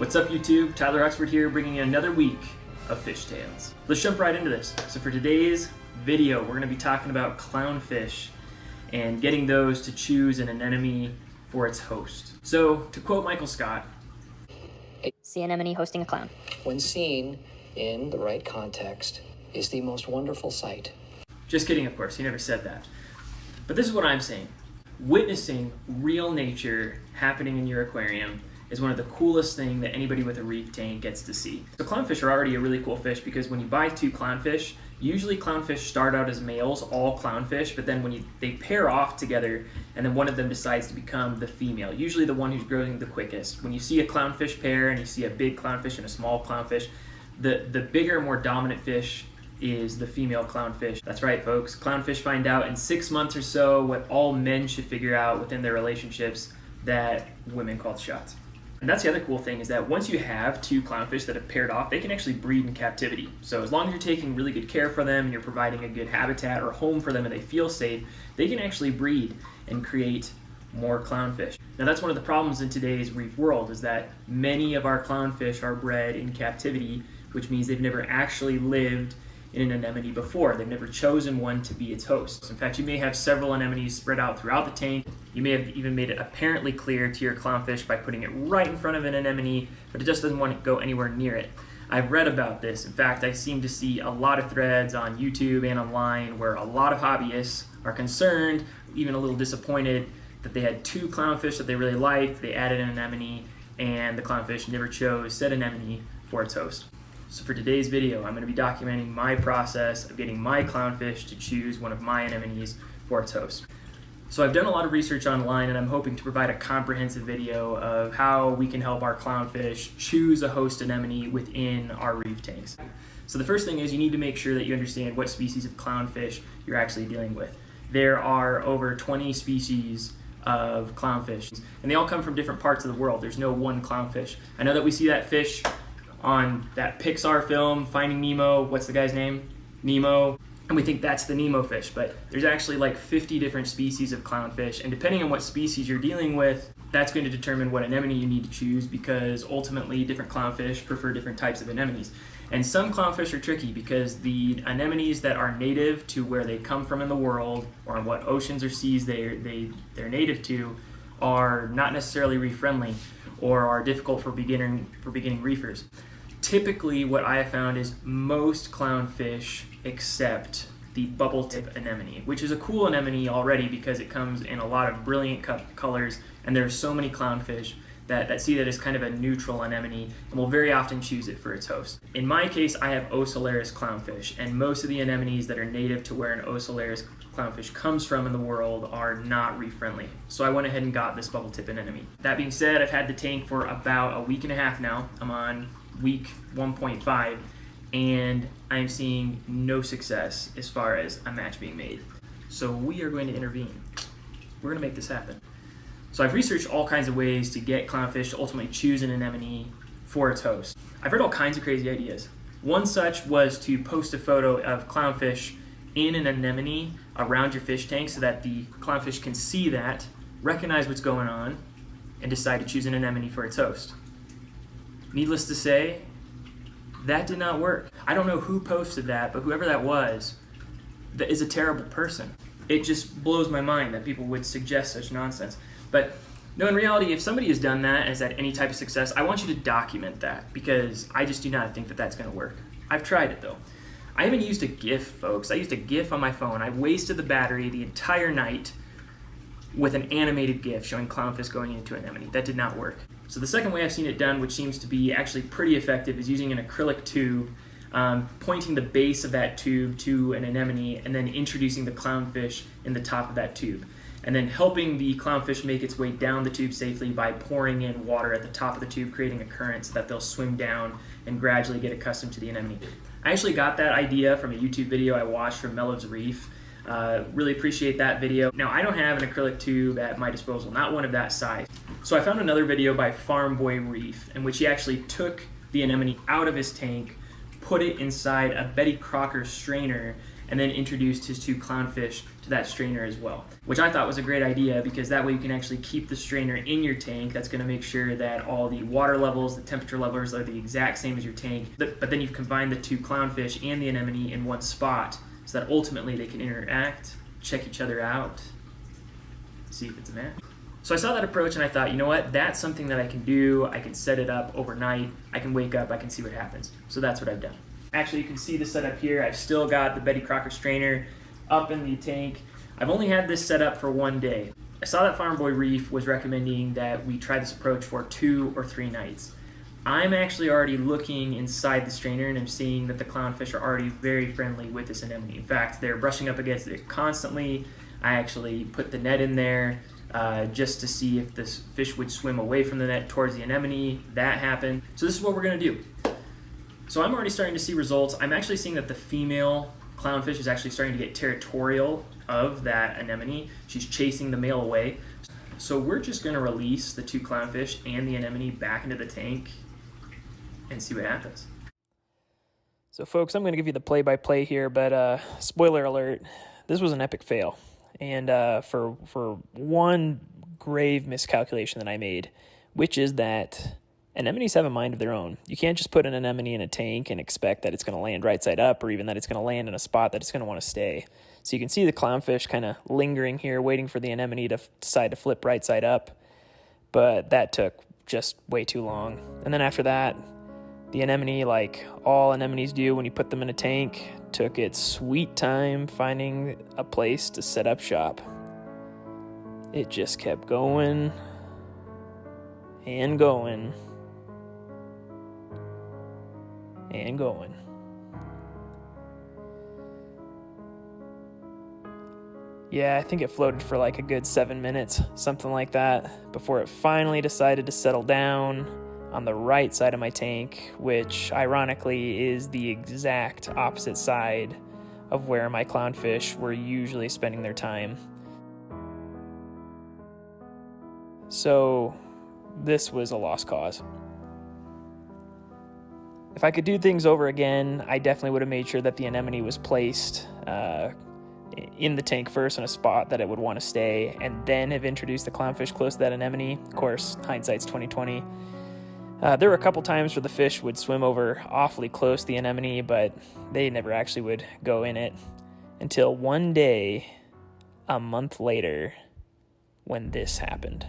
What's up YouTube? Tyler Oxford here, bringing you another week of Fish Tales. Let's jump right into this. So for today's video, we're going to be talking about clownfish and getting those to choose an anemone for its host. So to quote Michael Scott, "Sea anemone hosting a clown. When seen in the right context, is the most wonderful sight." Just kidding, of course, he never said that. But this is what I'm saying. Witnessing real nature happening in your aquarium is one of the coolest things that anybody with a reef tank gets to see. So clownfish are already a really cool fish because when you buy two clownfish, usually clownfish start out as males, all clownfish, but then when they pair off together and then one of them decides to become the female, usually the one who's growing the quickest. When you see a clownfish pair and you see a big clownfish and a small clownfish, the bigger, more dominant fish is the female clownfish. That's right, folks. Clownfish find out in 6 months or so what all men should figure out within their relationships that women call shots. And that's the other cool thing, is that once you have two clownfish that have paired off, they can actually breed in captivity. So as long as you're taking really good care for them and you're providing a good habitat or home for them and they feel safe, they can actually breed and create more clownfish. Now that's one of the problems in today's reef world, is that many of our clownfish are bred in captivity, which means they've never actually lived in an anemone before. They've never chosen one to be its host. In fact, you may have several anemones spread out throughout the tank. You may have even made it apparently clear to your clownfish by putting it right in front of an anemone, but it just doesn't want to go anywhere near it. I've read about this. In fact, I seem to see a lot of threads on YouTube and online where a lot of hobbyists are concerned, even a little disappointed, that they had two clownfish that they really liked, they added an anemone, and the clownfish never chose said anemone for its host. So for today's video, I'm going to be documenting my process of getting my clownfish to choose one of my anemones for its host. So I've done a lot of research online, and I'm hoping to provide a comprehensive video of how we can help our clownfish choose a host anemone within our reef tanks. So the first thing is you need to make sure that you understand what species of clownfish you're actually dealing with. There are over 20 species of clownfish, and they all come from different parts of the world. There's no one clownfish. I know that we see that fish on that Pixar film, Finding Nemo, what's the guy's name? Nemo. And we think that's the Nemo fish, but there's actually like 50 different species of clownfish, and depending on what species you're dealing with, that's going to determine what anemone you need to choose, because ultimately different clownfish prefer different types of anemones. And some clownfish are tricky because the anemones that are native to where they come from in the world, or in what oceans or seas they're native to, are not necessarily reef friendly or are difficult for beginning reefers. Typically, what I have found is most clownfish accept the bubble tip anemone, which is a cool anemone already because it comes in a lot of brilliant colors, and there's so many clownfish that see that as kind of a neutral anemone and will very often choose it for its host. In my case, I have Ocellaris clownfish, and most of the anemones that are native to where an Ocellaris clownfish comes from in the world are not reef friendly. So I went ahead and got this bubble tip anemone. That being said, I've had the tank for about a week and a half now. I'm on week 1.5, and I'm seeing no success as far as a match being made. So we are going to intervene. We're going to make this happen. So I've researched all kinds of ways to get clownfish to ultimately choose an anemone for its host. I've heard all kinds of crazy ideas. One such was to post a photo of clownfish in an anemone around your fish tank so that the clownfish can see that, recognize what's going on, and decide to choose an anemone for its host. Needless to say, that did not work. I don't know who posted that, but whoever that was, that is a terrible person. It just blows my mind that people would suggest such nonsense. But no, in reality, if somebody has done that and has had any type of success, I want you to document that, because I just do not think that that's going to work. I've tried it though. I haven't used a GIF, folks. I used a GIF on my phone. I wasted the battery the entire night with an animated GIF showing clownfish going into an anemone. That did not work. So the second way I've seen it done, which seems to be actually pretty effective, is using an acrylic tube, pointing the base of that tube to an anemone, and then introducing the clownfish in the top of that tube, and then helping the clownfish make its way down the tube safely by pouring in water at the top of the tube, creating a current so that they'll swim down and gradually get accustomed to the anemone. I actually got that idea from a YouTube video I watched from Mellow's Reef. Really appreciate that video. Now, I don't have an acrylic tube at my disposal, not one of that size. So I found another video by Farm Boy Reef in which he actually took the anemone out of his tank, put it inside a Betty Crocker strainer, and then introduced his 2 clownfish to that strainer as well, which I thought was a great idea because that way you can actually keep the strainer in your tank. That's going to make sure that all the water levels, the temperature levels are the exact same as your tank, but then you've combined the 2 clownfish and the anemone in one spot so that ultimately they can interact, check each other out, see if it's a match. So I saw that approach and I thought, you know what, that's something that I can do. I can set it up overnight. I can wake up, I can see what happens. So that's what I've done. Actually, you can see the setup here. I've still got the Betty Crocker strainer up in the tank. I've only had this set up for 1 day. I saw that Farm Boy Reef was recommending that we try this approach for 2 or 3 nights. I'm actually already looking inside the strainer and I'm seeing that the clownfish are already very friendly with this anemone. In fact, they're brushing up against it constantly. I actually put the net in there just to see if this fish would swim away from the net towards the anemone. That happened. So this is what we're gonna do. So I'm already starting to see results. I'm actually seeing that the female clownfish is actually starting to get territorial of that anemone. She's chasing the male away. So we're just gonna release the 2 clownfish and the anemone back into the tank and see what happens. So folks, I'm gonna give you the play-by-play here, but spoiler alert, this was an epic fail. And for one grave miscalculation that I made, which is that anemones have a mind of their own. You can't just put an anemone in a tank and expect that it's going to land right side up, or even that it's going to land in a spot that it's going to want to stay. So you can see the clownfish kind of lingering here, waiting for the anemone to decide to flip right side up. But that took just way too long. And then after that, the anemone, like all anemones do when you put them in a tank, took its sweet time finding a place to set up shop. It just kept going and going and going. Yeah, I think it floated for like a good 7 minutes, something like that, before it finally decided to settle down on the right side of my tank, which ironically is the exact opposite side of where my clownfish were usually spending their time. So this was a lost cause. If I could do things over again, I definitely would have made sure that the anemone was placed in the tank first in a spot that it would want to stay, and then have introduced the clownfish close to that anemone. Of course, hindsight's 20/20. There were a couple times where the fish would swim over awfully close to the anemone, but they never actually would go in it until one day, a month later, when this happened.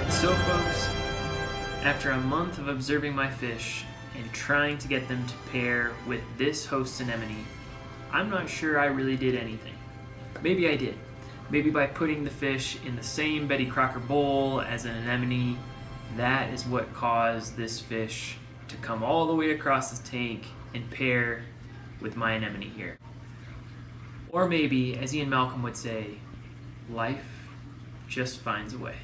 So folks, after a month of observing my fish and trying to get them to pair with this host anemone, I'm not sure I really did anything. Maybe I did. Maybe by putting the fish in the same Betty Crocker bowl as an anemone, that is what caused this fish to come all the way across the tank and pair with my anemone here. Or maybe, as Ian Malcolm would say, life just finds a way.